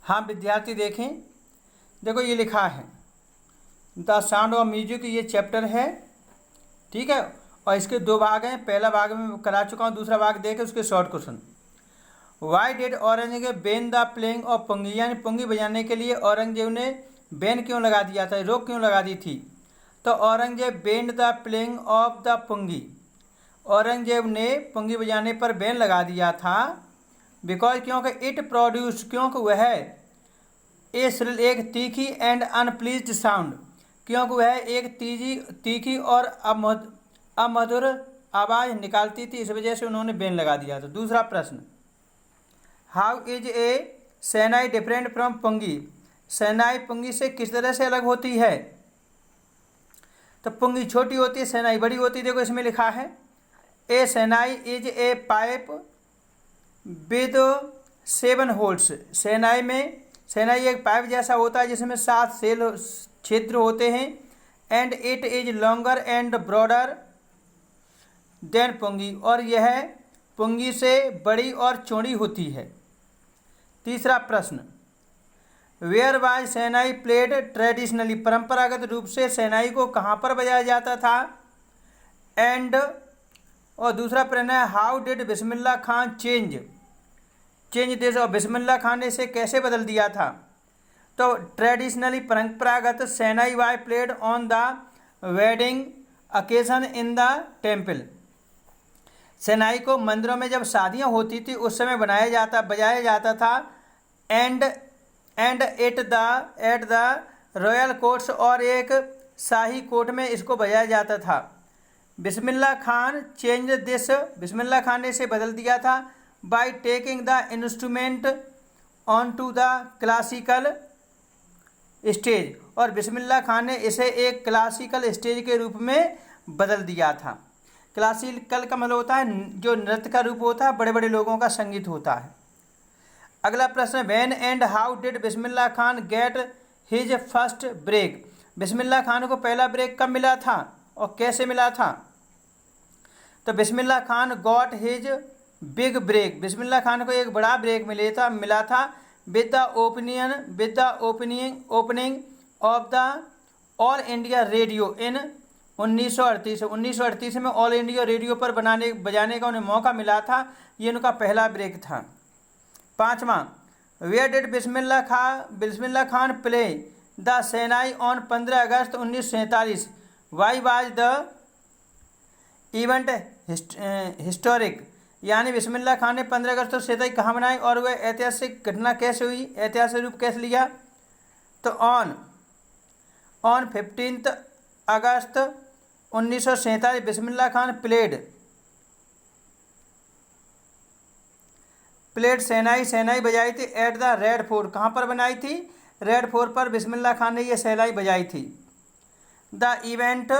हाँ विद्यार्थी देखें, देखो ये लिखा है द साउंड ऑफ म्यूजिक, ये चैप्टर है, ठीक है। और इसके दो भाग हैं, पहला भाग में करा चुका हूँ, दूसरा भाग देखे उसके short question. Why did Aurangzeb ban the playing of pungi, यानी पुंगी बजाने के लिए औरंगजेब ने बैन क्यों लगा दिया था, रोक क्यों लगा दी थी। तो Aurangzeb banned the playing of the pungi, Aurangzeb ने पुंगी बजाने पर बैन लगा दिया था। बिकॉज क्योंकि इट प्रोड्यूस, क्योंकि वह एक तीखी एंड अनप्लीज्ड साउंड, क्योंकि वह एक तीखी और अमधुर आवाज़ निकालती थी, इस वजह से उन्होंने बैन लगा दिया था। दूसरा प्रश्न, how is a shehnai different from pungi, शहनाई पुंगी से किस तरह से अलग होती है। तो पुंगी छोटी होती है, शहनाई बड़ी होती है। देखो इसमें लिखा है a shehnai is a pipe with 7 holes, शहनाई एक पाइप जैसा होता है जिसमें 7 छिद्र होते हैं। And it is longer and broader than pungi, और यह पुंगी से बड़ी और चौड़ी होती है। तीसरा प्रश्न, where was shehnai played traditionally, परंपरागत रूप से शहनाई को कहाँ पर बजाया जाता था। एंड और दूसरा प्रश्न है how did Bismillah Khan change this, और बिस्मिल्लाह खान ने इसे कैसे बदल दिया था। तो ट्रेडिशनली परंपरागत shehnai was played on the wedding occasion in the temple, शहनाई को मंदिरों में जब शादियां होती थी उस समय बजाया जाता था। And at the royal courts, और एक शाही कोर्ट में इसको बजाया जाता था। बिस्मिल्लाह खान चेंज दिस, बिस्मिल्लाह खान ने इसे बदल दिया था by taking the instrument on to the classical stage, और बिस्मिल्लाह खान ने इसे एक क्लासिकल स्टेज के रूप में बदल दिया था। क्लासिकल का मतलब होता है जो नृत्य का रूप होता है, बड़े बड़े लोगों का संगीत होता है। अगला प्रश्न, when and how did Bismillah Khan get his first break, Bismillah Khan को पहला ब्रेक कब मिला था और कैसे मिला था। तो Bismillah Khan got his big break, Bismillah Khan को एक बड़ा ब्रेक मिला था with the opening of the All India Radio in 1938 में ऑल इंडिया रेडियो पर बजाने का उन्हें मौका मिला था, ये उनका पहला ब्रेक था। पाँचवा, where did Bismillah Khan play the shehnai on 15 August 1947, why was the event historic, यानी बिस्मिल्लाह खान ने 15 अगस्त को शहनाई कहाँ बनाई और वह ऐतिहासिक घटना कैसे हुई, ऐतिहासिक रूप कैसे लिया। तो on 15 August 1947 Bismillah Khan played shehnai बजाई थी एट द रेड फोर्ट, कहाँ पर बनाई थी, रेड फोर्ट पर बिस्मिल्लाह खान ने ये शहनाई बजाई थी। द इवेंट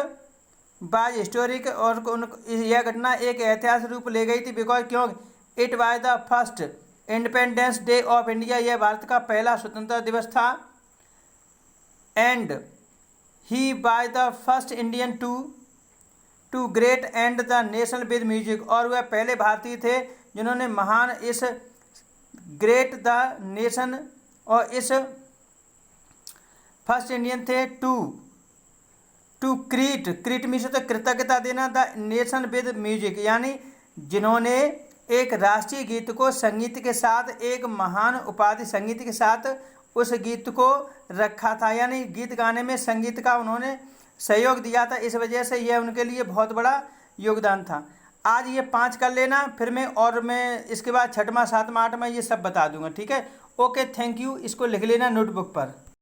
बाज हिस्टोरिक, और यह घटना एक ऐतिहासिक रूप ले गई थी बिकॉज क्यों it was the first independence day of India, यह भारत का पहला स्वतंत्रता दिवस था। And he was the first Indian to greet and the nation with music, और वह पहले भारतीय थे जिन्होंने महान इस ग्रेट द नेशन और इस फर्स्ट इंडियन थे टू क्रीट मीन्स तो कृतज्ञता देना, द नेशन विद म्यूजिक, यानी जिन्होंने एक राष्ट्रीय गीत को संगीत के साथ, एक महान उपाधि संगीत के साथ उस गीत को रखा था, यानी गीत गाने में संगीत का उन्होंने सहयोग दिया था, इस वजह से यह उनके लिए बहुत बड़ा योगदान था। आज ये 5 कर लेना, फिर मैं इसके बाद 6वां 7वां 8वां ये सब बता दूंगा, ठीक है। ओके, थैंक यू, इसको लिख लेना नोटबुक पर।